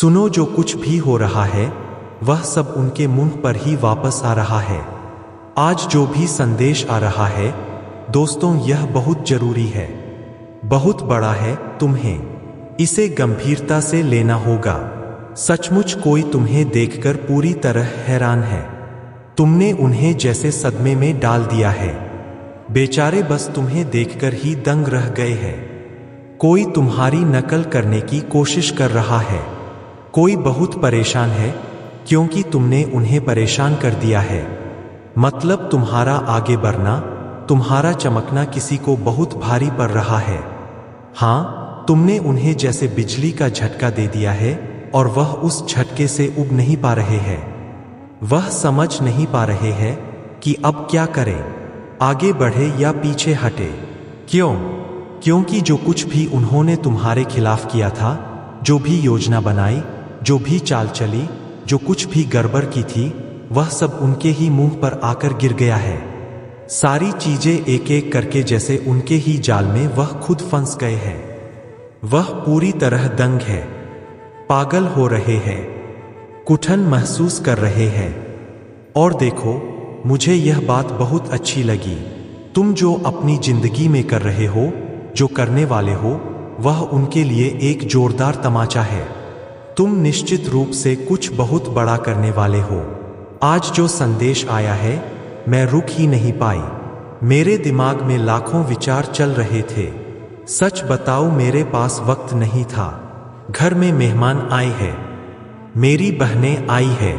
सुनो, जो कुछ भी हो रहा है वह सब उनके मुंह पर ही वापस आ रहा है। आज जो भी संदेश आ रहा है दोस्तों, यह बहुत जरूरी है, बहुत बड़ा है। तुम्हें इसे गंभीरता से लेना होगा। सचमुच कोई तुम्हें देखकर पूरी तरह हैरान है। तुमने उन्हें जैसे सदमे में डाल दिया है। बेचारे बस तुम्हें देखकर ही दंग रह गए हैं। कोई तुम्हारी नकल करने की कोशिश कर रहा है। कोई बहुत परेशान है क्योंकि तुमने उन्हें परेशान कर दिया है। मतलब तुम्हारा आगे बढ़ना, तुम्हारा चमकना किसी को बहुत भारी पड़ रहा है। हाँ, तुमने उन्हें जैसे बिजली का झटका दे दिया है और वह उस झटके से उब नहीं पा रहे हैं। वह समझ नहीं पा रहे हैं कि अब क्या करें, आगे बढ़े या पीछे हटे। क्यों? क्योंकि जो कुछ भी उन्होंने तुम्हारे खिलाफ किया था, जो भी योजना बनाई, जो भी चाल चली, जो कुछ भी गड़बड़ की थी, वह सब उनके ही मुंह पर आकर गिर गया है। सारी चीजें एक एक करके जैसे उनके ही जाल में वह खुद फंस गए हैं। वह पूरी तरह दंग है, पागल हो रहे हैं, कुठन महसूस कर रहे हैं। और देखो, मुझे यह बात बहुत अच्छी लगी। तुम जो अपनी जिंदगी में कर रहे हो, जो करने वाले हो, वह उनके लिए एक जोरदार तमाचा है। तुम निश्चित रूप से कुछ बहुत बड़ा करने वाले हो। आज जो संदेश आया है, मैं रुक ही नहीं पाई। मेरे दिमाग में लाखों विचार चल रहे थे। सच बताऊं, मेरे पास वक्त नहीं था। घर में मेहमान आए हैं, मेरी बहनें आई है,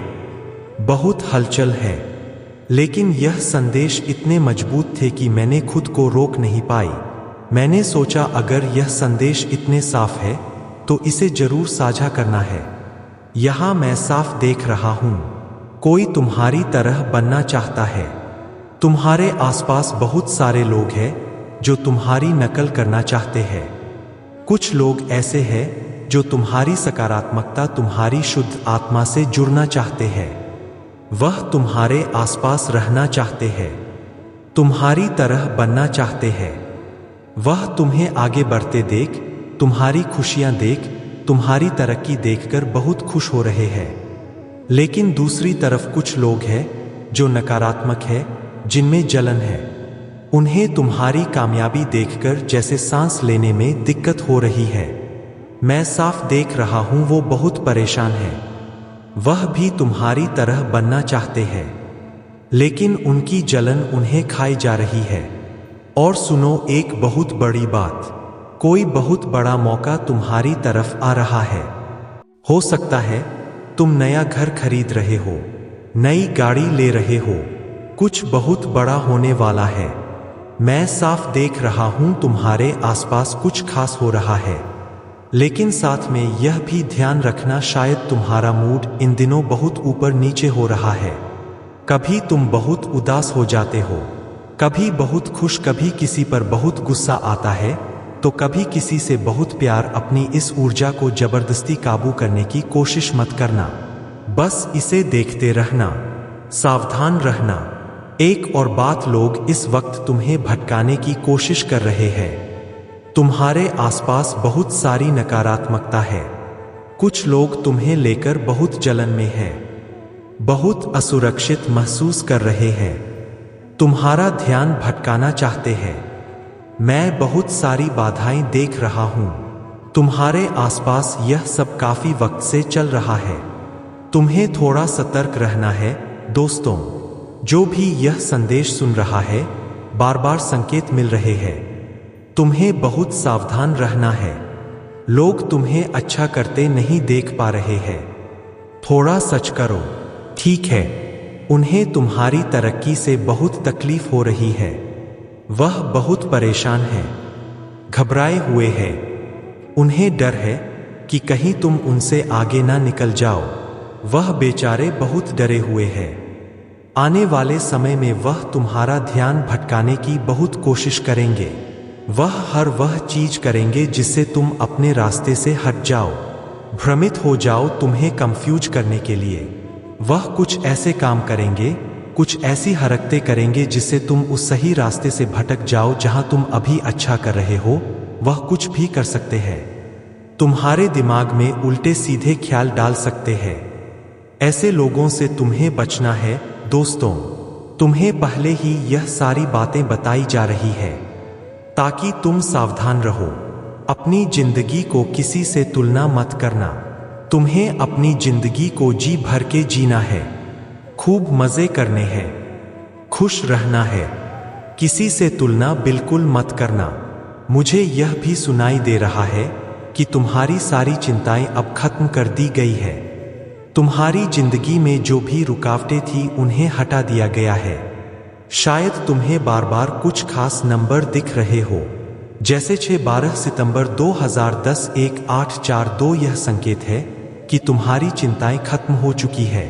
बहुत हलचल है। लेकिन यह संदेश इतने मजबूत थे कि मैंने खुद को रोक नहीं पाई। मैंने सोचा, अगर यह संदेश इतने साफ है तो इसे जरूर साझा करना है। यहां मैं साफ देख रहा हूं, कोई तुम्हारी तरह बनना चाहता है। तुम्हारे आसपास बहुत सारे लोग हैं जो तुम्हारी नकल करना चाहते हैं। कुछ लोग ऐसे हैं जो तुम्हारी सकारात्मकता, तुम्हारी शुद्ध आत्मा से जुड़ना चाहते हैं। वह तुम्हारे आसपास रहना चाहते हैं, तुम्हारी तरह बनना चाहते हैं। वह तुम्हें आगे बढ़ते देख, तुम्हारी खुशियां देख, तुम्हारी तरक्की देखकर बहुत खुश हो रहे हैं। लेकिन दूसरी तरफ कुछ लोग हैं जो नकारात्मक है, जिनमें जलन है। उन्हें तुम्हारी कामयाबी देखकर जैसे सांस लेने में दिक्कत हो रही है। मैं साफ देख रहा हूं, वो बहुत परेशान है। वह भी तुम्हारी तरह बनना चाहते हैं, लेकिन उनकी जलन उन्हें खाई जा रही है। और सुनो एक बहुत बड़ी बात, कोई बहुत बड़ा मौका तुम्हारी तरफ आ रहा है। हो सकता है तुम नया घर खरीद रहे हो, नई गाड़ी ले रहे हो, कुछ बहुत बड़ा होने वाला है। मैं साफ देख रहा हूं तुम्हारे आसपास कुछ खास हो रहा है। लेकिन साथ में यह भी ध्यान रखना, शायद तुम्हारा मूड इन दिनों बहुत ऊपर नीचे हो रहा है। कभी तुम बहुत उदास हो जाते हो, कभी बहुत खुश, कभी किसी पर बहुत गुस्सा आता है, तो कभी किसी से बहुत प्यार। अपनी इस ऊर्जा को जबरदस्ती काबू करने की कोशिश मत करना, बस इसे देखते रहना, सावधान रहना। एक और बात, लोग इस वक्त तुम्हें भटकाने की कोशिश कर रहे हैं। तुम्हारे आसपास बहुत सारी नकारात्मकता है। कुछ लोग तुम्हें लेकर बहुत जलन में हैं, बहुत असुरक्षित महसूस कर रहे हैं, तुम्हारा ध्यान भटकाना चाहते हैं। मैं बहुत सारी बाधाएं देख रहा हूं तुम्हारे आसपास। यह सब काफी वक्त से चल रहा है। तुम्हें थोड़ा सतर्क रहना है दोस्तों। जो भी यह संदेश सुन रहा है, बार बार संकेत मिल रहे हैं, तुम्हें बहुत सावधान रहना है। लोग तुम्हें अच्छा करते नहीं देख पा रहे हैं। थोड़ा सच करो, ठीक है। उन्हें तुम्हारी तरक्की से बहुत तकलीफ हो रही है। वह बहुत परेशान है, घबराए हुए हैं। उन्हें डर है कि कहीं तुम उनसे आगे ना निकल जाओ। वह बेचारे बहुत डरे हुए हैं। आने वाले समय में वह तुम्हारा ध्यान भटकाने की बहुत कोशिश करेंगे। वह चीज करेंगे जिससे तुम अपने रास्ते से हट जाओ, भ्रमित हो जाओ, तुम्हें कंफ्यूज करने के लिए। वह कुछ ऐसे काम करेंगे, कुछ ऐसी हरकतें करेंगे जिससे तुम उस सही रास्ते से भटक जाओ जहां तुम अभी अच्छा कर रहे हो। वह कुछ भी कर सकते हैं। तुम्हारे दिमाग में उल्टे सीधे ख्याल डाल सकते हैं। ऐसे लोगों से तुम्हें बचना है। दोस्तों, तुम्हें पहले ही यह सारी बातें बताई जा रही है ताकि तुम सावधान रहो। अपनी जिंदगी को किसी से तुलना मत करना। तुम्हें अपनी जिंदगी को जी भर के जीना है, खूब मजे करने हैं, खुश रहना है। किसी से तुलना बिल्कुल मत करना। मुझे यह भी सुनाई दे रहा है कि तुम्हारी सारी चिंताएं अब खत्म कर दी गई है। तुम्हारी जिंदगी में जो भी रुकावटें थी उन्हें हटा दिया गया है। शायद तुम्हें बार बार कुछ खास नंबर दिख रहे हो, जैसे 6-12 सितंबर 2010 1842। यह संकेत है कि तुम्हारी चिंताएं खत्म हो चुकी है।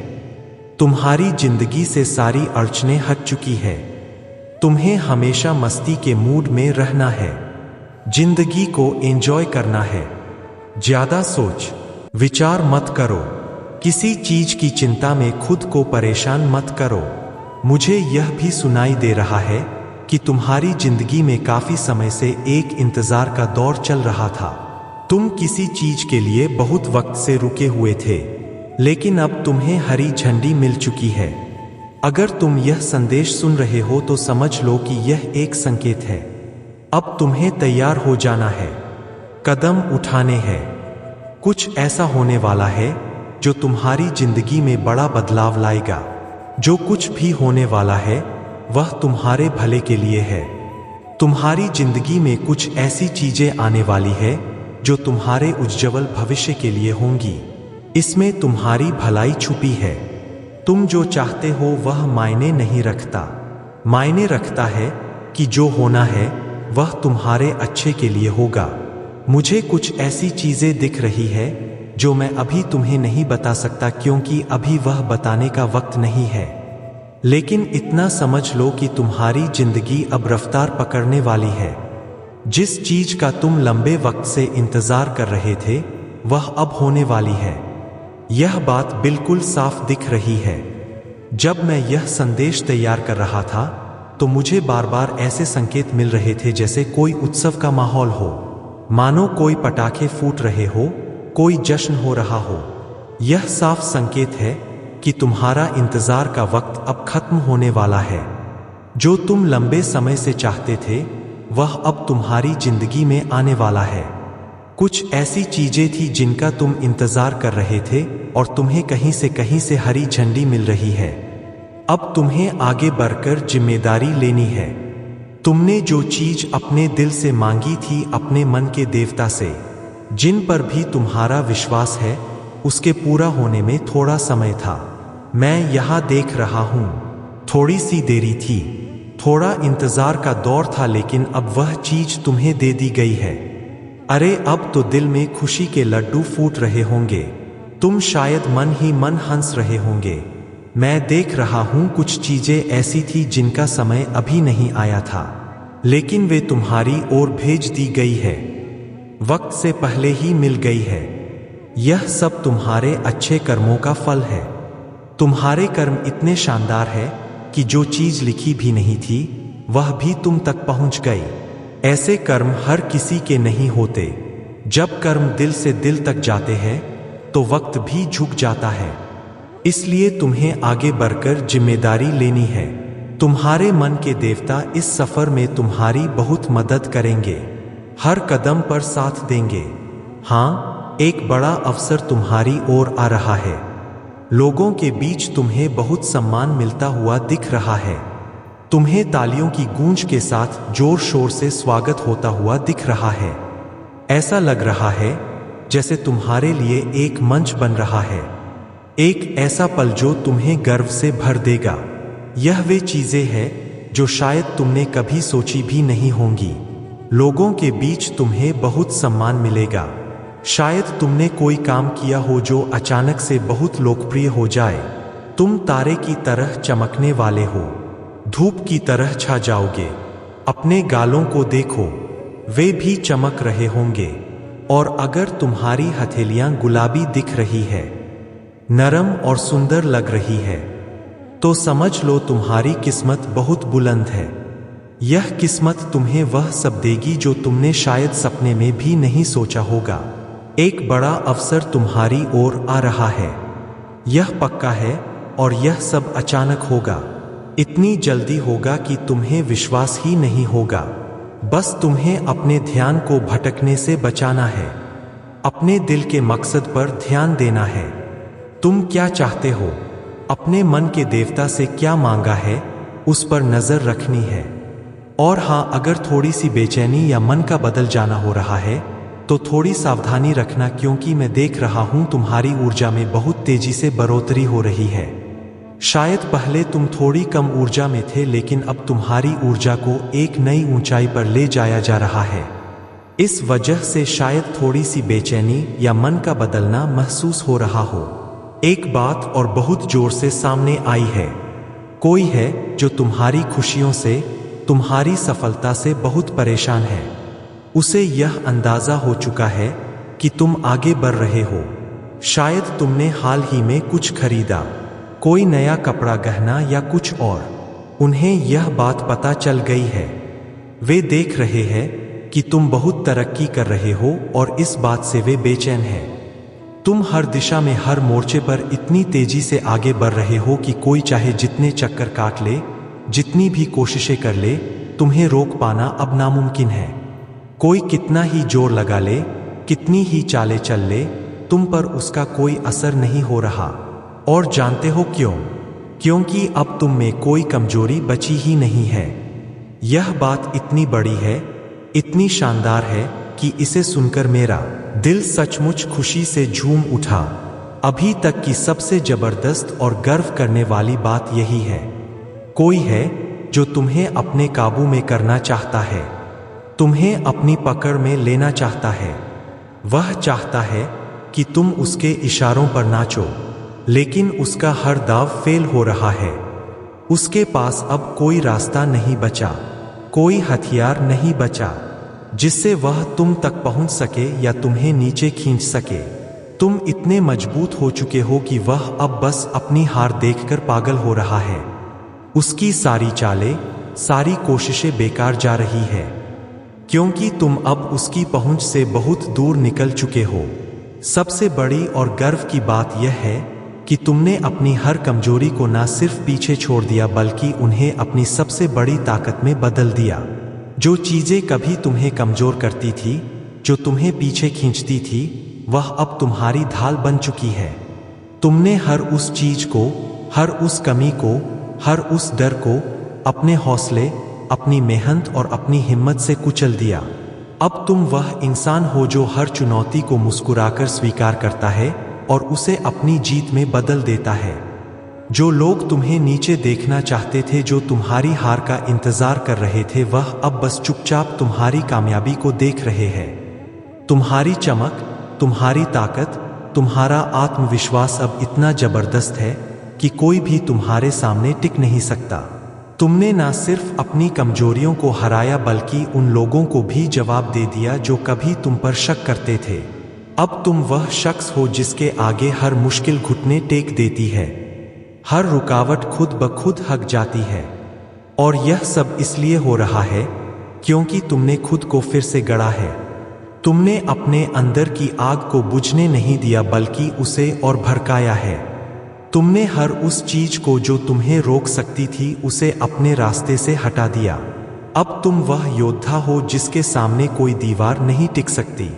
तुम्हारी जिंदगी से सारी अड़चनें हट चुकी है। तुम्हें हमेशा मस्ती के मूड में रहना है, जिंदगी को एंजॉय करना है। ज्यादा सोच विचार मत करो। किसी चीज की चिंता में खुद को परेशान मत करो। मुझे यह भी सुनाई दे रहा है कि तुम्हारी जिंदगी में काफी समय से एक इंतजार का दौर चल रहा था। तुम किसी चीज के लिए बहुत वक्त से रुके हुए थे, लेकिन अब तुम्हें हरी झंडी मिल चुकी है। अगर तुम यह संदेश सुन रहे हो तो समझ लो कि यह एक संकेत है। अब तुम्हें तैयार हो जाना है, कदम उठाने हैं। कुछ ऐसा होने वाला है जो तुम्हारी जिंदगी में बड़ा बदलाव लाएगा। जो कुछ भी होने वाला है वह तुम्हारे भले के लिए है। तुम्हारी जिंदगी में कुछ ऐसी चीजें आने वाली है जो तुम्हारे उज्ज्वल भविष्य के लिए होंगी। इसमें तुम्हारी भलाई छुपी है। तुम जो चाहते हो वह मायने नहीं रखता। मायने रखता है कि जो होना है वह तुम्हारे अच्छे के लिए होगा। मुझे कुछ ऐसी चीजें दिख रही है जो मैं अभी तुम्हें नहीं बता सकता, क्योंकि अभी वह बताने का वक्त नहीं है। लेकिन इतना समझ लो कि तुम्हारी जिंदगी अब रफ्तार पकड़ने वाली है। जिस चीज का तुम लंबे वक्त से इंतजार कर रहे थे वह अब होने वाली है। यह बात बिल्कुल साफ दिख रही है। जब मैं यह संदेश तैयार कर रहा था तो मुझे बार बार ऐसे संकेत मिल रहे थे जैसे कोई उत्सव का माहौल हो, मानो कोई पटाखे फूट रहे हो, कोई जश्न हो रहा हो। यह साफ संकेत है कि तुम्हारा इंतजार का वक्त अब खत्म होने वाला है। जो तुम लंबे समय से चाहते थे वह अब तुम्हारी जिंदगी में आने वाला है। कुछ ऐसी चीजें थी जिनका तुम इंतजार कर रहे थे और तुम्हें कहीं से हरी झंडी मिल रही है। अब तुम्हें आगे बढ़कर जिम्मेदारी लेनी है। तुमने जो चीज अपने दिल से मांगी थी अपने मन के देवता से, जिन पर भी तुम्हारा विश्वास है, उसके पूरा होने में थोड़ा समय था। मैं यहां देख रहा हूं। थोड़ी सी देरी थी, थोड़ा इंतजार का दौर था, लेकिन अब वह चीज तुम्हें दे दी गई है। अरे अब तो दिल में खुशी के लड्डू फूट रहे होंगे। तुम शायद मन ही मन हंस रहे होंगे। मैं देख रहा हूं कुछ चीजें ऐसी थी जिनका समय अभी नहीं आया था, लेकिन वे तुम्हारी ओर भेज दी गई है, वक्त से पहले ही मिल गई है। यह सब तुम्हारे अच्छे कर्मों का फल है। तुम्हारे कर्म इतने शानदार है कि जो चीज लिखी भी नहीं थी वह भी तुम तक पहुंच गई। ऐसे कर्म हर किसी के नहीं होते। जब कर्म दिल से दिल तक जाते हैं तो वक्त भी झुक जाता है। इसलिए तुम्हें आगे बढ़कर जिम्मेदारी लेनी है। तुम्हारे मन के देवता इस सफर में तुम्हारी बहुत मदद करेंगे, हर कदम पर साथ देंगे। हाँ, एक बड़ा अवसर तुम्हारी ओर आ रहा है। लोगों के बीच तुम्हें बहुत सम्मान मिलता हुआ दिख रहा है। तुम्हें तालियों की गूंज के साथ जोर शोर से स्वागत होता हुआ दिख रहा है। ऐसा लग रहा है जैसे तुम्हारे लिए एक मंच बन रहा है, एक ऐसा पल जो तुम्हें गर्व से भर देगा। यह वे चीजें हैं जो शायद तुमने कभी सोची भी नहीं होंगी। लोगों के बीच तुम्हें बहुत सम्मान मिलेगा। शायद तुमने कोई काम किया हो जो अचानक से बहुत लोकप्रिय हो जाए। तुम तारे की तरह चमकने वाले हो, धूप की तरह छा जाओगे। अपने गालों को देखो, वे भी चमक रहे होंगे। और अगर तुम्हारी हथेलियां गुलाबी दिख रही है, नरम और सुंदर लग रही है, तो समझ लो तुम्हारी किस्मत बहुत बुलंद है। यह किस्मत तुम्हें वह सब देगी जो तुमने शायद सपने में भी नहीं सोचा होगा। एक बड़ा अवसर तुम्हारी ओर आ रहा है। यह पक्का है और यह सब अचानक होगा। इतनी जल्दी होगा कि तुम्हें विश्वास ही नहीं होगा। बस तुम्हें अपने ध्यान को भटकने से बचाना है। अपने दिल के मकसद पर ध्यान देना है। तुम क्या चाहते हो, अपने मन के देवता से क्या मांगा है, उस पर नजर रखनी है। और हाँ, अगर थोड़ी सी बेचैनी या मन का बदल जाना हो रहा है तो थोड़ी सावधानी रखना, क्योंकि मैं देख रहा हूं तुम्हारी ऊर्जा में बहुत तेजी से बढ़ोतरी हो रही है। शायद पहले तुम थोड़ी कम ऊर्जा में थे, लेकिन अब तुम्हारी ऊर्जा को एक नई ऊंचाई पर ले जाया जा रहा है। इस वजह से शायद थोड़ी सी बेचैनी या मन का बदलना महसूस हो रहा हो। एक बात और बहुत जोर से सामने आई है। कोई है जो तुम्हारी खुशियों से, तुम्हारी सफलता से बहुत परेशान है। उसे यह अंदाजा हो चुका है कि तुम आगे बढ़ रहे हो। शायद तुमने हाल ही में कुछ खरीदा, कोई नया कपड़ा, गहना या कुछ और। उन्हें यह बात पता चल गई है। वे देख रहे हैं कि तुम बहुत तरक्की कर रहे हो और इस बात से वे बेचैन हैं। तुम हर दिशा में, हर मोर्चे पर इतनी तेजी से आगे बढ़ रहे हो कि कोई चाहे जितने चक्कर काट ले, जितनी भी कोशिशें कर ले, तुम्हें रोक पाना अब नामुमकिन है। कोई कितना ही जोर लगा ले, कितनी ही चालें चल ले, तुम पर उसका कोई असर नहीं हो रहा। और जानते हो क्यों? क्योंकि अब तुम में कोई कमजोरी बची ही नहीं है। यह बात इतनी बड़ी है, इतनी शानदार है कि इसे सुनकर मेरा दिल सचमुच खुशी से झूम उठा। अभी तक की सबसे जबरदस्त और गर्व करने वाली बात यही है। कोई है जो तुम्हें अपने काबू में करना चाहता है, तुम्हें अपनी पकड़ में लेना चाहता है। वह चाहता है कि तुम उसके इशारों पर नाचो, लेकिन उसका हर दाव फेल हो रहा है। उसके पास अब कोई रास्ता नहीं बचा, कोई हथियार नहीं बचा जिससे वह तुम तक पहुंच सके या तुम्हें नीचे खींच सके। तुम इतने मजबूत हो चुके हो कि वह अब बस अपनी हार देखकर पागल हो रहा है। उसकी सारी चालें, सारी कोशिशें बेकार जा रही है, क्योंकि तुम अब उसकी पहुंच से बहुत दूर निकल चुके हो। सबसे बड़ी और गर्व की बात यह है कि तुमने अपनी हर कमजोरी को न सिर्फ पीछे छोड़ दिया, बल्कि उन्हें अपनी सबसे बड़ी ताकत में बदल दिया। जो चीजें कभी तुम्हें कमजोर करती थी, जो तुम्हें पीछे खींचती थी, वह अब तुम्हारी ढाल बन चुकी है। तुमने हर उस चीज को, हर उस कमी को, हर उस डर को अपने हौसले, अपनी मेहनत और अपनी हिम्मत से कुचल दिया। अब तुम वह इंसान हो जो हर चुनौती को मुस्कुराकर स्वीकार करता है और उसे अपनी जीत में बदल देता है। जो लोग तुम्हें नीचे देखना चाहते थे, जो तुम्हारी हार का इंतजार कर रहे थे, वह अब बस चुपचाप तुम्हारी कामयाबी को देख रहे हैं। तुम्हारी चमक, तुम्हारी ताकत, तुम्हारा आत्मविश्वास अब इतना जबरदस्त है कि कोई भी तुम्हारे सामने टिक नहीं सकता। तुमने न सिर्फ अपनी कमजोरियों को हराया, बल्कि उन लोगों को भी जवाब दे दिया जो कभी तुम पर शक करते थे। अब तुम वह शख्स हो जिसके आगे हर मुश्किल घुटने टेक देती है, हर रुकावट खुद ब खुद हट जाती है। और यह सब इसलिए हो रहा है क्योंकि तुमने खुद को फिर से गढ़ा है। तुमने अपने अंदर की आग को बुझने नहीं दिया, बल्कि उसे और भड़काया है। तुमने हर उस चीज को जो तुम्हें रोक सकती थी, उसे अपने रास्ते से हटा दिया। अब तुम वह योद्धा हो जिसके सामने कोई दीवार नहीं टिक सकती।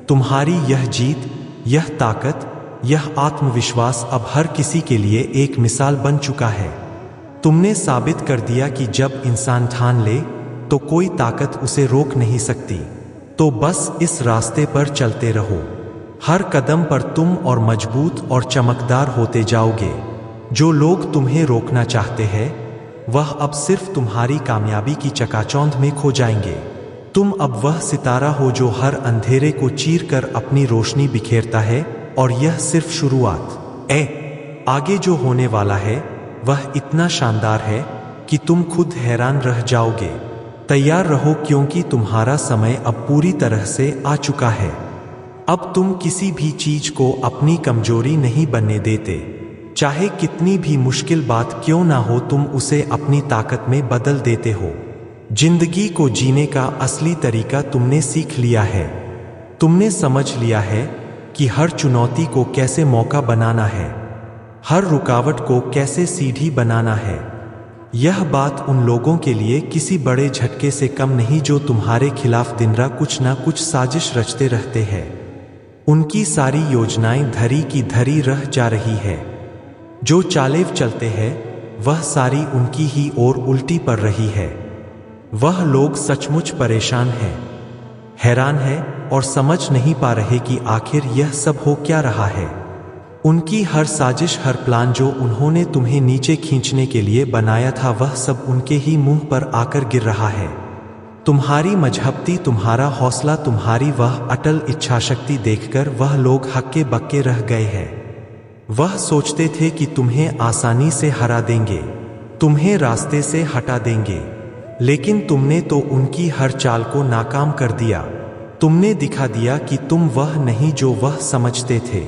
तुम्हारी यह जीत, यह ताकत, यह आत्मविश्वास अब हर किसी के लिए एक मिसाल बन चुका है। तुमने साबित कर दिया कि जब इंसान ठान ले तो कोई ताकत उसे रोक नहीं सकती। तो बस इस रास्ते पर चलते रहो। हर कदम पर तुम और मजबूत और चमकदार होते जाओगे। जो लोग तुम्हें रोकना चाहते हैं, वह अब सिर्फ तुम्हारी कामयाबी की चकाचौंध में खो जाएंगे। तुम अब वह सितारा हो जो हर अंधेरे को चीर कर अपनी रोशनी बिखेरता है, और यह सिर्फ शुरुआत। आगे जो होने वाला है वह इतना शानदार है कि तुम खुद हैरान रह जाओगे। तैयार रहो, क्योंकि तुम्हारा समय अब पूरी तरह से आ चुका है। अब तुम किसी भी चीज को अपनी कमजोरी नहीं बनने देते। चाहे कितनी भी मुश्किल बात क्यों ना हो, तुम उसे अपनी ताकत में बदल देते हो। जिंदगी को जीने का असली तरीका तुमने सीख लिया है। तुमने समझ लिया है कि हर चुनौती को कैसे मौका बनाना है, हर रुकावट को कैसे सीढ़ी बनाना है। यह बात उन लोगों के लिए किसी बड़े झटके से कम नहीं जो तुम्हारे खिलाफ दिन रात कुछ ना कुछ साजिश रचते रहते हैं। उनकी सारी योजनाएं धरी की धरी रह जा रही है। जो चालें चलते हैं वह सारी उनकी ही ओर उल्टी पड़ रही है। वह लोग सचमुच परेशान हैं, हैरान हैं और समझ नहीं पा रहे कि आखिर यह सब हो क्या रहा है। उनकी हर साजिश, हर प्लान जो उन्होंने तुम्हें नीचे खींचने के लिए बनाया था, वह सब उनके ही मुंह पर आकर गिर रहा है। तुम्हारी मजहबती, तुम्हारा हौसला, तुम्हारी वह अटल इच्छाशक्ति देखकर वह लोग हक्के बक्के रह गए हैं। वह सोचते थे कि तुम्हें आसानी से हरा देंगे, तुम्हें रास्ते से हटा देंगे, लेकिन तुमने तो उनकी हर चाल को नाकाम कर दिया। तुमने दिखा दिया कि तुम वह नहीं जो वह समझते थे।